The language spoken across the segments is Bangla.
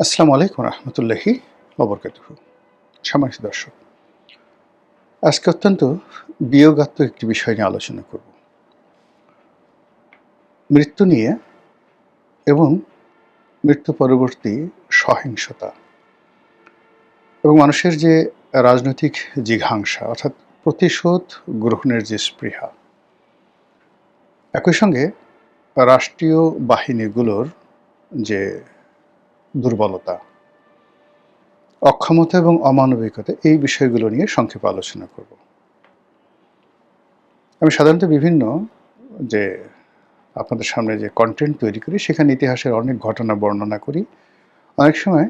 আসসালামু আলাইকুম রহমতুল্লাহি ওবরকাতুহু। সম্মানিত দর্শক, আজকে অত্যন্ত বিয়োগাত্মক একটি বিষয় নিয়ে আলোচনা করব। মৃত্যু নিয়ে এবং মৃত্যু পরবর্তী সহিংসতা এবং মানুষের যে রাজনৈতিক জিঘাংসা অর্থাৎ প্রতিশোধ গ্রহণের যে স্পৃহা, একই সঙ্গে রাষ্ট্রীয় বাহিনীগুলোর যে দুর্বলতা, অক্ষমতা এবং অমানবিকতা, এই বিষয়গুলো নিয়ে সংক্ষেপে আলোচনা করব। আমি সাধারণত বিভিন্ন যে আপনাদের সামনে যে কন্টেন্ট তৈরি করি সেখানে ইতিহাসের অনেক ঘটনা বর্ণনা করি। অনেক সময়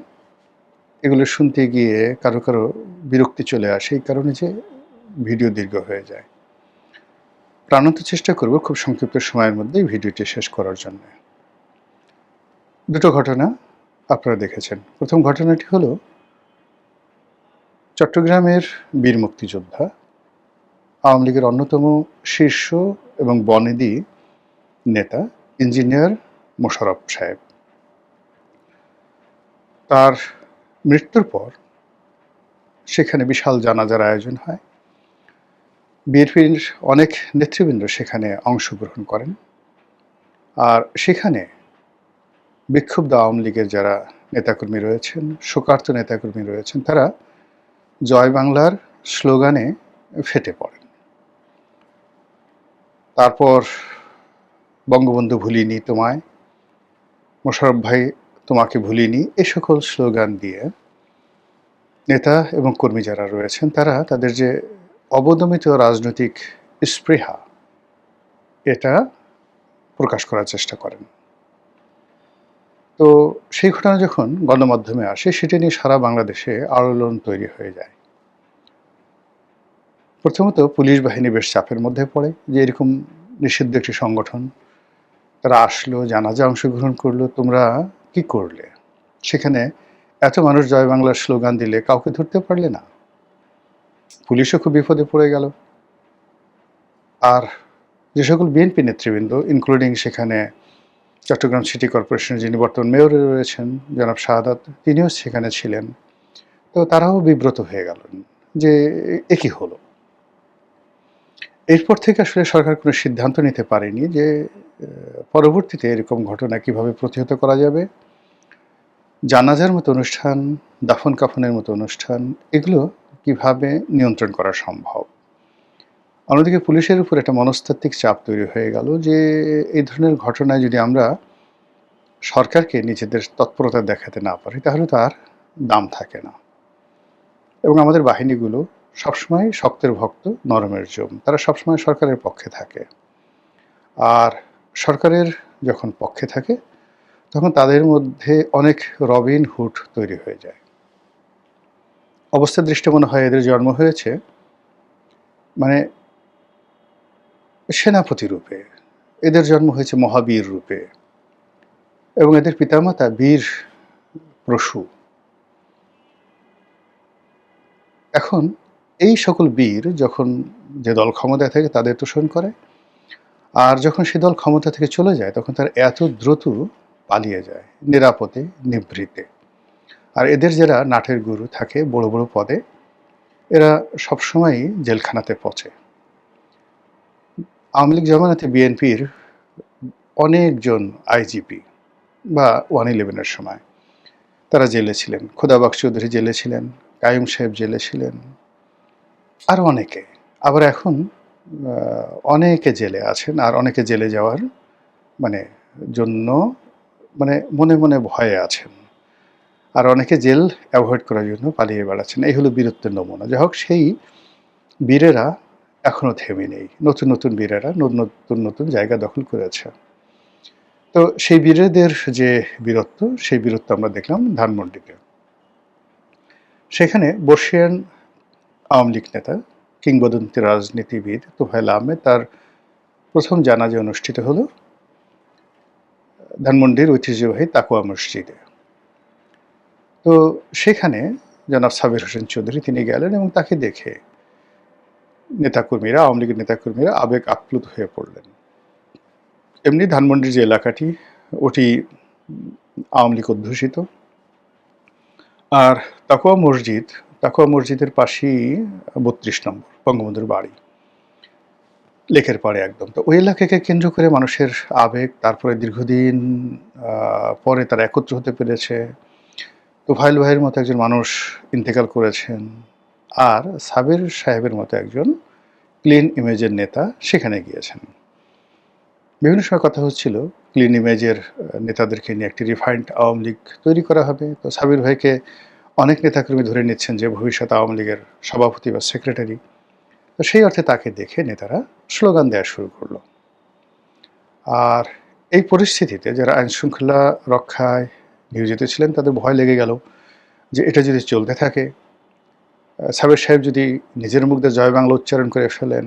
এগুলো শুনতে গিয়ে কারো বিরক্তি চলে আসে, এই কারণে যে ভিডিও দীর্ঘ হয়ে যায়। প্রাণান্ত চেষ্টা করব খুব সংক্ষিপ্ত সময়ের মধ্যেই ভিডিওটি শেষ করার জন্য। দুটো ঘটনা আপনারা দেখেছেন। প্রথম ঘটনাটি হলো চট্টগ্রামের বীর মুক্তিযোদ্ধা, আওয়ামী লীগের অন্যতম শীর্ষ এবং বনেদি নেতা ইঞ্জিনিয়ার মোশাররফ সাহেব। তার মৃত্যুর পর সেখানে বিশাল জানাজার আয়োজন হয়। বিএনপির অনেক নেতৃবৃন্দ সেখানে অংশগ্রহণ করেন। আর সেখানে বিক্ষুব্ধ আওয়ামী লীগের যারা নেতাকর্মী রয়েছেন, শোকার্ত নেতাকর্মী রয়েছেন, তারা জয় বাংলার স্লোগানে ফেটে পড়েন। তারপর বঙ্গবন্ধু ভুলিনি তোমায়, মোশাররফ ভাই তোমাকে ভুলিনি, এ সকল স্লোগান দিয়ে নেতা এবং কর্মী যারা রয়েছেন তারা তাদের যে অবদমিত রাজনৈতিক স্পৃহা, এটা প্রকাশ করার চেষ্টা করেন। তো সেই ঘটনা যখন গণমাধ্যমে আসে, সেটা নিয়ে সারা বাংলাদেশে আলোড়ন তৈরি হয়ে যায়। প্রথমত পুলিশ বাহিনী বেশ চাপের মধ্যে পড়ে যে এরকম নিষিদ্ধ একটি সংগঠন, তারা আসলো, জানাজা অংশগ্রহণ করলো, তোমরা কি করলে? সেখানে এত মানুষ জয় বাংলার স্লোগান দিলে কাউকে ধরতে পারলে না। পুলিশও খুব বিপদে পড়ে গেল। আর যে সকল বিএনপি নেতৃবৃন্দ, ইনক্লুডিং সেখানে চট্টগ্রাম সিটি কর্পোরেশনের যিনি বর্তমান মেয়র রয়েছেন জনাব শাহাদাত, তিনিও সেখানে ছিলেন। তো তারাও বিব্রত হয়ে গেলেন যে এ কি হলো। এরপর থেকে আসলে সরকার কোনো সিদ্ধান্ত নিতে পারেনি যে পরবর্তীতে এরকম ঘটনা কিভাবে প্রতিহত করা যাবে। জানাজার মতো অনুষ্ঠান, দাফন কাফনের মতো অনুষ্ঠান, এগুলো কিভাবে নিয়ন্ত্রণ করা সম্ভব। অন্যদিকে পুলিশের উপর একটা মনস্তাত্ত্বিক চাপ তৈরি হয়ে গেল যে এই ধরনের ঘটনায় যদি আমরা সরকারকে নিজেদের তৎপরতা দেখাতে না পারি তাহলে তার দাম থাকে না। এবং আমাদের বাহিনীগুলো সবসময় শক্তের ভক্ত, নরমের জম, তারা সবসময় সরকারের পক্ষে থাকে। আর সরকারের যখন পক্ষে থাকে তখন তাদের মধ্যে অনেক রবিন হুড তৈরি হয়ে যায়। অবস্থা দৃষ্টে মনে হয় এদের জন্ম হয়েছে মানে সেনাপতি রূপে, এদের জন্ম হয়েছে মহাবীর রূপে, এবং এদের পিতামাতা বীর প্রসূ। এখন এই সকল বীর যখন যে দল ক্ষমতায় থাকে তাদের তোষণ করে, আর যখন সে দল ক্ষমতা থেকে চলে যায় তখন তার এত দ্রুত পালিয়ে যায় নিরাপদে, নিভৃতে। আর এদের যারা নাটের গুরু থাকে বড় বড় পদে, এরা সবসময়ই জেলখানাতে পচে। আওয়ামী লীগ জমানাতে বিএনপির অনেকজন আইজিপি বা 111-এর সময় তারা জেলে ছিলেন। খোদাবাক্স চৌধুরী জেলে ছিলেন, কাইয়ুম সাহেব জেলে ছিলেন, আরও অনেকে। আবার এখন অনেকে জেলে আছেন, আর অনেকে জেলে যাওয়ার মানে জন্য মনে মনে ভয়ে আছেন, আর অনেকে জেল অ্যাভয়েড করার জন্য পালিয়ে বেড়াচ্ছেন। এই হলো বীরত্বের নমুনা। যাই হোক, সেই বীরেরা এখনও থেমে নেই। নতুন নতুন বীরেরা নতুন নতুন জায়গা দখল করেছে। তো সেই বীরেদের যে বীরত্ব, সেই বীরত্ব আমরা দেখলাম ধানমন্ডিতে। সেখানে বর্ষিয়ান আওয়ামী লীগ নেতা, কিংবদন্তি রাজনীতিবিদ তোফায়েল আহমেদ, তার প্রথম জানাজা অনুষ্ঠিত হলো ধানমন্ডির ঐতিহ্যবাহী তাকওয়া মসজিদে। তো সেখানে জনাব সাবির হোসেন চৌধুরী তিনি গেলেন এবং তাকে দেখে নেতাকর্মীরা, আওয়ামী লীগের নেতাকর্মীরা আবেগ আপ্লুত হয়ে পড়লেন। এমনি ধানমন্ডির যে এলাকাটি, ওটি আওয়ামী লীগ অধ্যুষিত, আর তাকওয়া মসজিদের পাশেই ৩২ নম্বর বঙ্গবন্ধুর বাড়ি, লেকের পাড়ে একদম। তো ওই এলাকাকে কেন্দ্র করে মানুষের আবেগ, তারপরে দীর্ঘদিন পরে তারা একত্র হতে পেরেছে। তোফায়েল ভাইয়ের মতো একজন মানুষ ইন্তেকাল করেছেন, আর সাবের সাহেবের মতো একজন ক্লিন ইমেজের নেতা সেখানে গিয়েছেন। বিভিন্ন সময় কথা হচ্ছিল ক্লিন ইমেজের নেতাদেরকে নিয়ে একটি রিফাইন্ড আওয়ামী লীগ তৈরি করা হবে। তো সাবির ভাইকে অনেক নেতাকর্মী ধরে নিচ্ছেন যে ভবিষ্যৎ আওয়ামী লীগের সভাপতি বা সেক্রেটারি। তো সেই অর্থে তাকে দেখে নেতারা স্লোগান দেওয়া শুরু করলো। আর এই পরিস্থিতিতে যারা আইনশৃঙ্খলা রক্ষায় নিয়োজিত ছিলেন তাদের ভয় লেগে গেল যে এটা যদি চলতে থাকে, সাবের সাহেব যদি নিজের মুখ দিয়ে জয় বাংলা উচ্চারণ করে ফেলেন,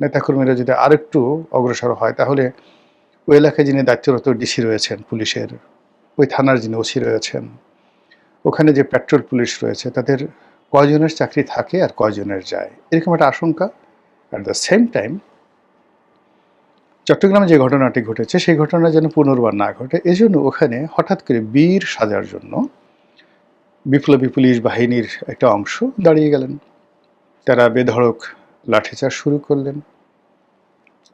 নেতাকর্মীরা যদি আরেকটু অগ্রসর হয়, তাহলে ওই এলাকায় যিনি দায়িত্বরত ডিসি রয়েছেন পুলিশের, ওই থানার যিনি ওসি রয়েছেন, ওখানে যে পেট্রোল পুলিশ রয়েছে, তাদের কয়জনের চাকরি থাকে আর কয়জনের যায়, এরকম একটা আশঙ্কা। অ্যাট দ্য সেম টাইম চট্টগ্রামে যে ঘটনাটি ঘটেছে সেই ঘটনা যেন পুনর্বার না ঘটে, এজন্য ওখানে হঠাৎ করে বীর সাজার জন্য বিপ্লবী পুলিশ বাহিনীর একটা অংশ দাঁড়িয়ে গেলেন। তারা বেধড়ক লাঠিচার্জ শুরু করলেন।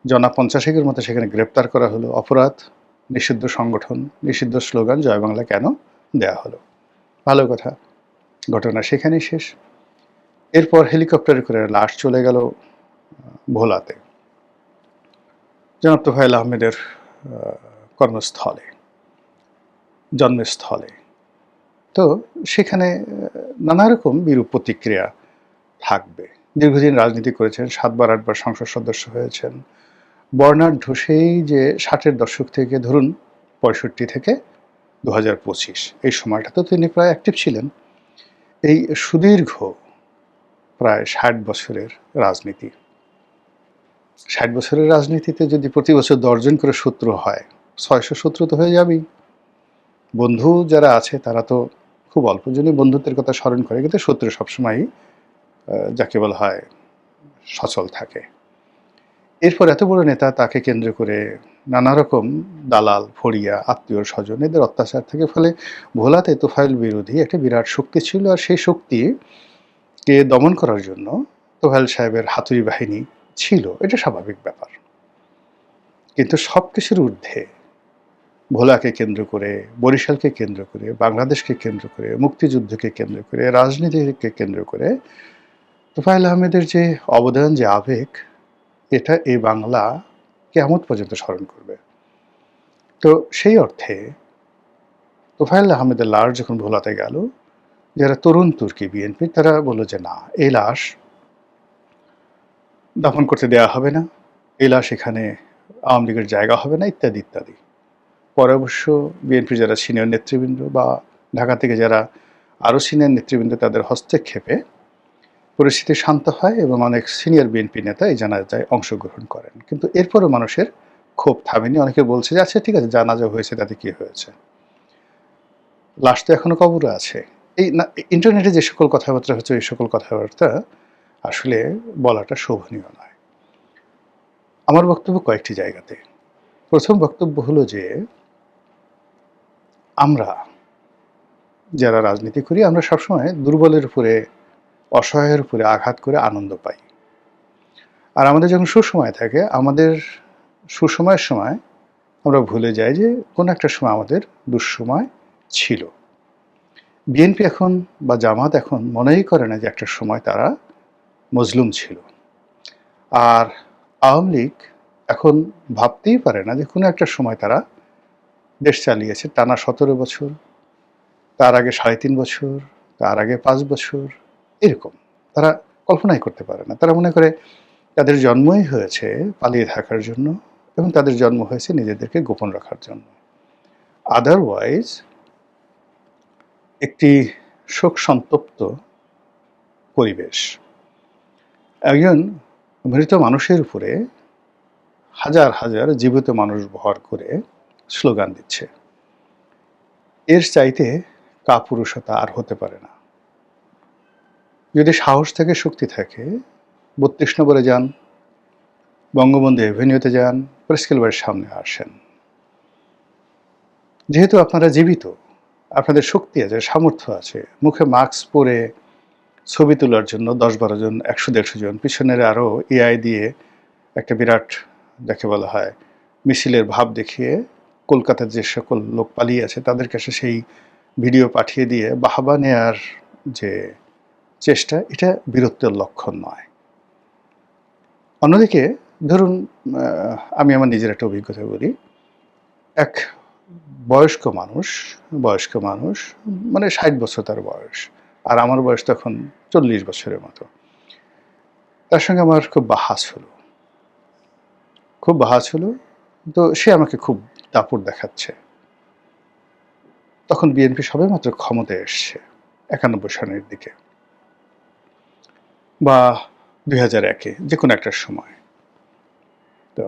জনা ৫০-এর মতো সেখানে গ্রেপ্তার করা হলো। অপরাধ, নিষিদ্ধ সংগঠন, নিষিদ্ধ স্লোগান জয় বাংলা কেন দেয়া হলো? ভালো কথা, ঘটনা সেখানেই শেষ। এরপর হেলিকপ্টারে করে লাশ চলে গেল ভোলাতে, জনাব তোফায়েল আহমেদের কর্মস্থলে, জন্মস্থলে। তো সেখানে নানা রকম বিরূপ প্রতিক্রিয়া থাকবে। দীর্ঘদিন রাজনীতি করেছেন, ৭বার ৮বার সংসদ সদস্য হয়েছেন। বর্ণাঢ্য সেই যে ৬০-এর দশক থেকে ধরুন ৬৫ থেকে ২০২৫ এই সময়টাতে তিনি প্রায় অ্যাক্টিভ ছিলেন। এই সুদীর্ঘ প্রায় ৬০ বছরের রাজনীতি, ৬০ বছরের রাজনীতিতে যদি প্রতি বছর ১০ জন করে শত্রু হয়, ৬০০ শত্রু তো হয়ে যাবেই। বন্ধু যারা আছে তারা তো খুব অল্প জনই বন্ধুত্বের কথা স্মরণ করে, কিন্তু শত্রু সবসময়ই যাকে বলা হয় সচল থাকে। এরপর এত বড় নেতা, তাকে কেন্দ্র করে নানা রকম দালাল, ফড়িয়া, আত্মীয় স্বজন এদের অত্যাচার থেকে, ফলে ভোলাতে তোফায়েল বিরোধী একটা বিরাট শক্তি ছিল। আর সেই শক্তিকে দমন করার জন্য তোফায়েল সাহেবের হাতুড়ি বাহিনী ছিল, এটা স্বাভাবিক ব্যাপার। কিন্তু সব কিছুর ঊর্ধ্বে ভোলাকে কেন্দ্র করে, বরিশালকে কেন্দ্র করে, বাংলাদেশকে কেন্দ্র করে, মুক্তিযুদ্ধকে কেন্দ্র করে, রাজনীতিকে কেন্দ্র করে তোফায়েল আহমেদের যে অবদান, যে আবেগ, এটা এই বাংলা কিয়ামত পর্যন্ত স্মরণ করবে। তো সেই অর্থে তোফায়েল আহমেদের লাশ যখন ভোলাতে গেল, যারা তরুণ তুর্কি বিএনপি, তারা বলল যে না, এই লাশ দাফন করতে দেওয়া হবে না, এই লাশ এখানে আওয়ামী লীগের জায়গা হবে না, ইত্যাদি ইত্যাদি। পরে অবশ্য বিএনপির যারা সিনিয়র নেতৃবৃন্দ বা ঢাকা থেকে যারা আরও সিনিয়র নেতৃবৃন্দ, তাদের হস্তক্ষেপে পরিস্থিতি শান্ত হয় এবং অনেক সিনিয়র বিএনপি নেতা এই জানাজায় অংশগ্রহণ করেন। কিন্তু এরপরও মানুষের ক্ষোভ থামেনি। অনেকে বলছে যে আচ্ছা ঠিক আছে, জানাজা হয়েছে, তাতে কি হয়েছে, লাশ তো এখনো কবরে আছে। এই না, ইন্টারনেটে যে সকল কথাবার্তা হচ্ছে, এই সকল কথাবার্তা আসলে বলাটা শোভনীয় নয়। আমার বক্তব্য কয়েকটি জায়গাতে। প্রথম বক্তব্য হলো যে আমরা যারা রাজনীতি করি, আমরা সবসময় দুর্বলের উপরে, অসহায়ের উপরে আঘাত করে আনন্দ পাই। আর আমাদের যখন সুসময় থাকে, আমাদের সুসময়ের সময় আমরা ভুলে যাই যে কোনো একটা সময় আমাদের দুঃসময় ছিল। বিএনপি এখন বা জামাত এখন মনেই করে না যে একটা সময় তারা মজলুম ছিল। আর আওয়ামী লীগ এখন ভাবতেই পারে না যে কোনো একটা সময় তারা দেশ চালিয়েছে টানা ১৭ বছর, তার আগে ৩.৫ বছর, তার আগে ৫ বছর, এরকম তারা কল্পনাই করতে পারে না। তারা মনে করে তাদের জন্মই হয়েছে পালিয়ে থাকার জন্য, এবং তাদের জন্ম হয়েছে নিজেদেরকে গোপন রাখার জন্য। আদারওয়াইজ একটি শোক সন্তপ্ত পরিবেশ। একজন মৃত মানুষের উপরে হাজার হাজার জীবিত মানুষ ভর করে স্লোগান দিচ্ছে, এর চাইতে কাপুরুষতা আর হতে পারে না। যদি সাহস থেকে, শক্তি থাকে, ৩২ নম্বরে যান, বঙ্গবন্ধু এভিনিউতে যান, প্রেস ক্লাবের সামনে আসেন। যেহেতু আপনারা জীবিত, আপনাদের শক্তি আছে, সামর্থ্য আছে, মুখে মাস্ক পরে ছবি তোলার জন্য ১০-১২ জন, ১০০-১৫০ জন, পিছনের আরও এআই দিয়ে একটা বিরাট, যাকে বলা হয় মিছিলের ভাব দেখিয়ে কলকাতার যে সকল লোক পালিয়ে আছে তাদের কাছে সেই ভিডিও পাঠিয়ে দিয়ে বাহবা নেয়ার যে চেষ্টা, এটা বীরত্বের লক্ষণ নয়। অন্যদিকে ধরুন, আমি আমার নিজের একটা অভিজ্ঞতা বলি। এক বয়স্ক মানুষ মানে ৬০ বছর তার বয়স, আর আমার বয়স তখন ৪০ বছরের মতো। তার সঙ্গে আমার খুব বাহা ছিল। তো সে আমাকে খুব দাপট দেখাচ্ছে। তখন বিএনপি সবেমাত্র ক্ষমতায় এসছে ৯১ সনের দিকে বা ২০০১-এ, যে কোনো একটা সময়। তো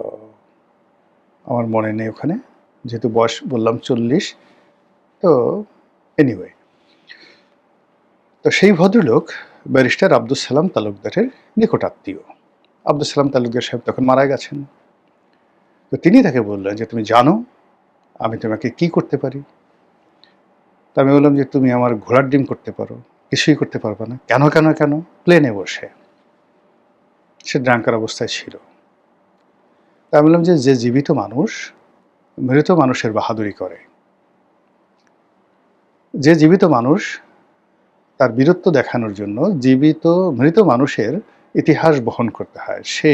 আমার মনে নেই ওখানে, যেহেতু বয়স বললাম ৪০। তো এনিওয়ে, তো সেই ভদ্রলোক ব্যারিস্টার আব্দুস সালাম তালুকদারের নিকটাত্মীয়। আব্দুস সালাম তালুকদার সাহেব তখন মারা গেছেন। তো তিনি তাকে বললেন যে, তুমি জানো আমি তোমাকে কি করতে পারি? তা আমি বললাম যে, তুমি আমার ঘোড়ার ডিম করতে পারো, কিছুই করতে পারবে না। কেন কেন কেন? প্লেনে বসে, সে ড্রাঙ্কার অবস্থায় ছিল। তা আমি বললাম যে, যে জীবিত মানুষ মৃত মানুষের বাহাদুরি করে, যে জীবিত মানুষ তার বীরত্ব দেখানোর জন্য মৃত মানুষের ইতিহাস বহন করতে হয়, সে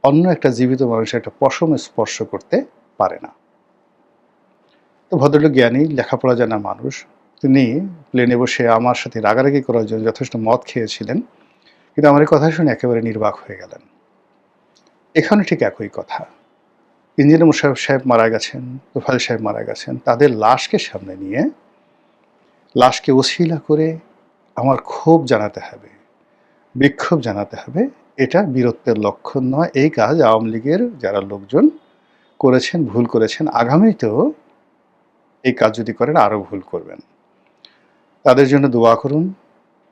অন্য একটা জীবিত মানুষের একটা পশম স্পর্শ করতে পারে না। তো ভদ্রলোক জ্ঞানী, লেখাপড়া জানা মানুষ, তিনি প্লেনে বসে আমার সাথে রাগারাগি করার জন্য যথেষ্ট মদ খেয়েছিলেন, কিন্তু আমার এই কথা শুনে একেবারে নির্বাক হয়ে গেলেন। এখানে ঠিক একই কথা। ইঞ্জিনিয়ার মোশাররফ সাহেব মারা গেছেন, তোফায়েল সাহেব মারা গেছেন, তাদের লাশকে সামনে নিয়ে, লাশকে ওসিলা করে আমার ক্ষোভ জানাতে হবে, বিক্ষোভ জানাতে হবে, এটা বীরত্বের লক্ষণ নয়। এই কাজ আওয়ামী লীগের যারা লোকজন করেছেন, ভুল করেছেন, আগামীতেও এই কাজ যদি করেন আরও ভুল করবেন। তাদের জন্য দোয়া করুন,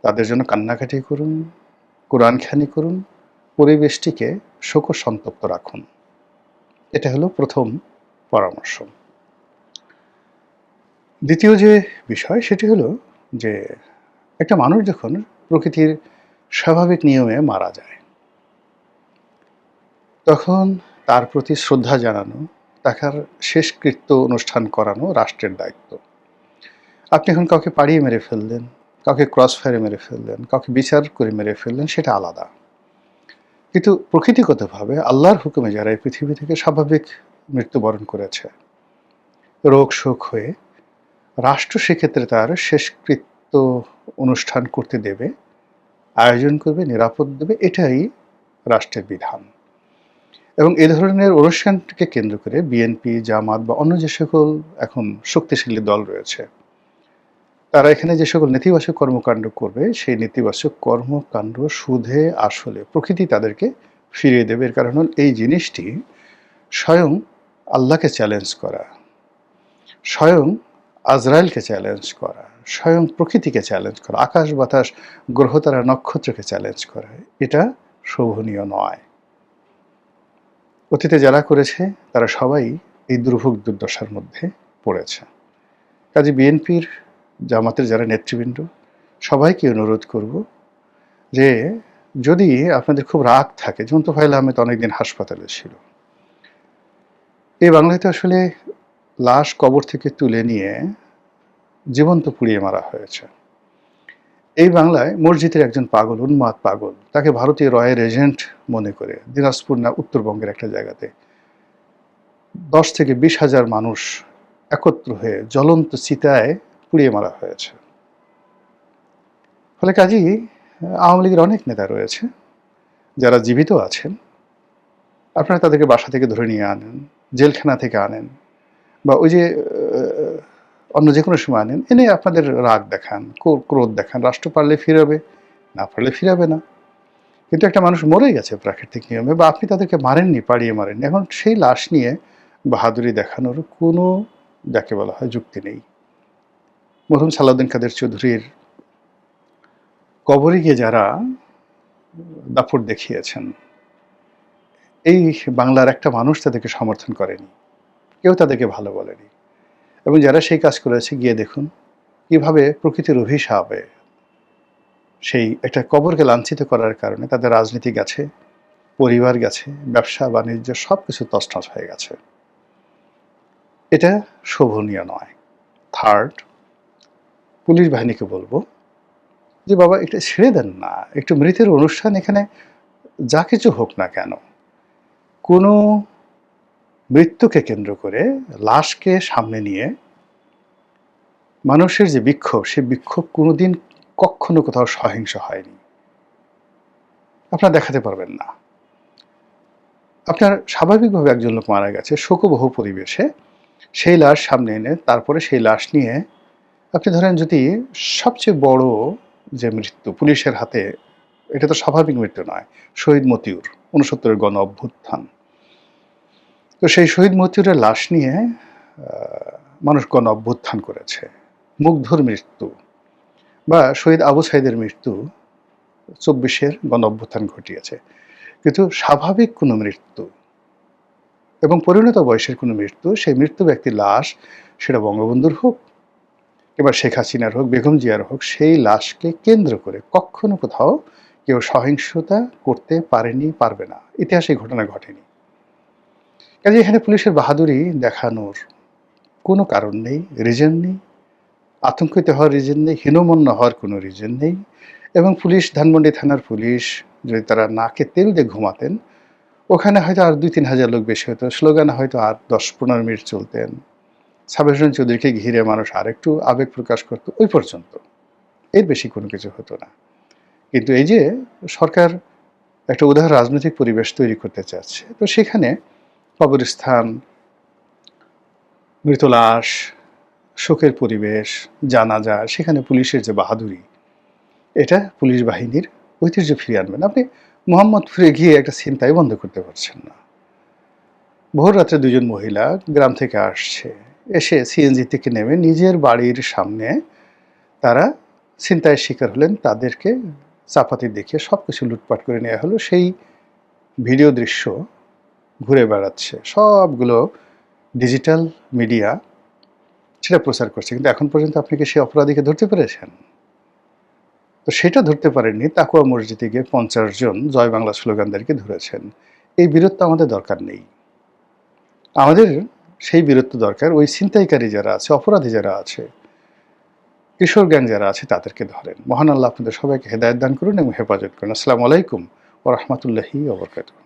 তাদের জন্য কান্নাকাটি করুন, কোরআনখানি করুন, পরিবেশটিকে শোকসন্তপ্ত রাখুন। এটা হলো প্রথম পরামর্শ। দ্বিতীয় যে বিষয়, সেটি হলো যে, একটা মানুষ যখন প্রকৃতির স্বাভাবিক নিয়মে মারা যায়, তখন তার প্রতি শ্রদ্ধা জানানো, তার শেষকৃত্য অনুষ্ঠান করানো রাষ্ট্রের দায়িত্ব। আপনি এখন কাউকে পাড়িয়ে মেরে ফেললেন, কাউকে ক্রস ফায়ারে মেরে ফেললেন, কাউকে বিচার করে মেরে ফেললেন, সেটা আলাদা। কিন্তু প্রকৃতিগতভাবে আল্লাহর হুকুমে যারা এই পৃথিবী থেকে স্বাভাবিক মৃত্যুবরণ করেছে রোগ শোক হয়ে, রাষ্ট্র সেক্ষেত্রে তার শেষকৃত্য অনুষ্ঠান করতে দেবে, আয়োজন করবে, নিরাপদ দেবে, এটাই রাষ্ট্রের বিধান। এবং এ ধরনের অনুষ্ঠানকে কেন্দ্র করে বিএনপি, জামাত বা অন্য যে সকল এখন শক্তিশালী দল রয়েছে, তারা এখানে যে সকল নেতিবাচক কর্মকাণ্ড করবে, সেই নেতিবাচক কর্মকাণ্ড সুদে আসলে প্রকৃতি তাদেরকে ফিরিয়ে দেবে। এর কারণ হল এই জিনিসটি স্বয়ং আল্লাহকে চ্যালেঞ্জ করা, স্বয়ং আজরাইলকে চ্যালেঞ্জ করা, স্বয়ং প্রকৃতিকে চ্যালেঞ্জ করা, আকাশ বাতাস গ্রহতারা নক্ষত্রকে চ্যালেঞ্জ করা, এটা শোভনীয় নয়। অতীতে যারা করেছে তারা সবাই এই দুর্ভোগ দুর্দশার মধ্যে পড়েছে। কাজে বিএনপির, জামাতের যারা নেতৃবৃন্দ, সবাইকে অনুরোধ করব যে, যদি আপনাদের খুব রাগ থাকে, যেমন তোফায়েল আহমেদ অনেকদিন হাসপাতালে ছিল, এই বাংলাতে আসলে লাশ কবর থেকে তুলে নিয়ে জীবন্ত পুড়িয়ে মারা হয়েছে। এই বাংলায় মসজিদের একজন পাগল, উন্মাদ পাগল, তাকে ভারতীয় রয়ের এজেন্ট মনে করে দিনাজপুর না উত্তরবঙ্গের একটা জায়গাতে ১০ থেকে ২০ হাজার মানুষ একত্র হয়ে জ্বলন্ত চিতায় পুড়িয়ে মারা হয়েছে। ফলে কাজেই আওয়ামী লীগের অনেক নেতা রয়েছে যারা জীবিত আছেন, আপনারা তাদেরকে বাসা থেকে ধরে নিয়ে আনেন, জেলখানা থেকে আনেন, বা ওই যে অন্য যে কোনো সময় আনেন, এনে আপনাদের রাগ দেখান, ক্রোধ দেখান। রাষ্ট্র পারলে ফিরাবে, না পারলে ফিরাবে না। কিন্তু একটা মানুষ মরে গেছে প্রাকৃতিক নিয়মে, বা আপনি তাদেরকে মারেননি, পাড়িয়ে মারেননি, এখন সেই লাশ নিয়ে বাহাদুরি দেখানোর কোনো, যাকে বলা হয়, যুক্তি নেই। মরহুম সালাউদ্দিন কাদের চৌধুরীর কবরে গিয়ে যারা দাপট দেখিয়েছেন, এই বাংলার একটা মানুষ তাদেরকে সমর্থন করেনি, কেউ তাদেরকে ভালো বলেনি। এবং যারা সেই কাজ করেছে, গিয়ে দেখুন কিভাবে প্রকৃতির অভিশাপে সেই একটা কবরকে লাঞ্ছিত করার কারণে তাদের রাজনীতি গেছে, পরিবার গেছে, ব্যবসা বাণিজ্য সবকিছু তছনছ হয়ে গেছে। এটা শোভনীয় নয়। থার্ড, পুলিশ বাহিনীকে বলবো যে বাবা এটা ছেড়ে দেন না, একটু মৃতের অনুষ্ঠান, এখানে যা কিছু হোক না কেন, কোনো মৃত্যুকে কেন্দ্র করে লাশকে সামনে নিয়ে মানুষের যে বিক্ষোভ, সে বিক্ষোভ কোনোদিন কখনো কোথাও সহিংস হয়নি। আপনারা দেখাতে পারবেন না। আপনার স্বাভাবিকভাবে একজন লোক মারা গেছে শোকবহ পরিবেশে, সেই লাশ সামনে এনে তারপরে সেই লাশ নিয়ে আপনি ধরেন যদি সবচেয়ে বড় যে মৃত্যু পুলিশের হাতে, এটা তো স্বাভাবিক মৃত্যু নয়, শহীদ মতিউর ৬৯-এর গণ অভ্যুত্থান। তো সেই শহীদ মতিউরের লাশ নিয়ে মানুষ গণ অভ্যুত্থান করেছে। মুগ্ধর মৃত্যু বা শহীদ আবু সাইদের মৃত্যু ২৪-এর গণ অভ্যুত্থান ঘটিয়েছে। কিন্তু স্বাভাবিক কোনো মৃত্যু এবং পরিণত বয়সের কোনো মৃত্যু, সেই মৃত্যু ব্যক্তির লাশ, সেটা বঙ্গবন্ধুর হোক এবার শেখ হাসিনার হোক, বেগম জিয়ার হোক, সেই লাশকে কেন্দ্র করে কখনো কোথাও কেউ সহিংসতা করতে পারেনি, পারবে না। ইতিহাসে এই ঘটনা ঘটেনি। কাজে এখানে পুলিশের বাহাদুরি দেখানোর কোনো কারণ নেই, রিজন নেই, আতঙ্কিত হওয়ার রিজন নেই, হীনমন্য হওয়ার কোনো রিজন নেই। এবং পুলিশ, ধানমন্ডি থানার পুলিশ যদি তারা নাকে তেল দিয়ে ঘুমাতেন, ওখানে হয়তো আর ২-৩ হাজার লোক বেশি হতো, স্লোগান হয়তো আর ১০-১৫ মিনিট চলতেন, সাবের হোসেন চৌধুরীকে ঘিরে মানুষ আরেকটু আবেগ প্রকাশ করতো, ওই পর্যন্ত, এর বেশি কোনো কিছু হতো না। কিন্তু এই যে সরকার একটা উদার রাজনৈতিক পরিবেশ তৈরি করতে চাচ্ছে, তো সেখানে কবরস্থান, মৃত লাশ, শোকের পরিবেশ, জানাজা, সেখানে পুলিশের যে বাহাদুরি, এটা পুলিশ বাহিনীর ঐতিহ্য ফিরিয়ে আনবেন। আপনি মোহাম্মদপুরে গিয়ে একটা ছিনতাই বন্ধ করতে পারছেন না। ভোর রাত্রে ২ জন মহিলা গ্রাম থেকে আসছে, এসে সিএনজি থেকে নেমে নিজের বাড়ির সামনে তারা ছিনতাইয়ের শিকার হলেন, তাদেরকে চাপাতি দেখিয়ে সব কিছু লুটপাট করে নেওয়া হলো। সেই ভিডিও দৃশ্য ঘুরে বেড়াচ্ছে, সবগুলো ডিজিটাল মিডিয়া সেটা প্রচার করছে। কিন্তু এখন পর্যন্ত আপনি কি সেই অপরাধীকে ধরতে পেরেছেন? তো সেটা ধরতে পারেননি, তাকুয়া মসজিদে গিয়ে ৫০ জন জয় বাংলা স্লোগানদারকে ধরেছেন। এই বীরত্ব আমাদের দরকার নেই। আমাদের সেই বীরত্ব দরকার ওই ছিনতাইকারী যারা আছে, অপরাধী যারা আছে, কিশোর গ্যাং যারা আছে, তাদেরকে ধরেন। মহান আল্লাহ আপনাদের সবাইকে হেদায়েত দান করুন এবং হেফাজত করুন। আসসালামু আলাইকুম ওয়া রাহমাতুল্লাহি ওয়া বারাকাতুহু।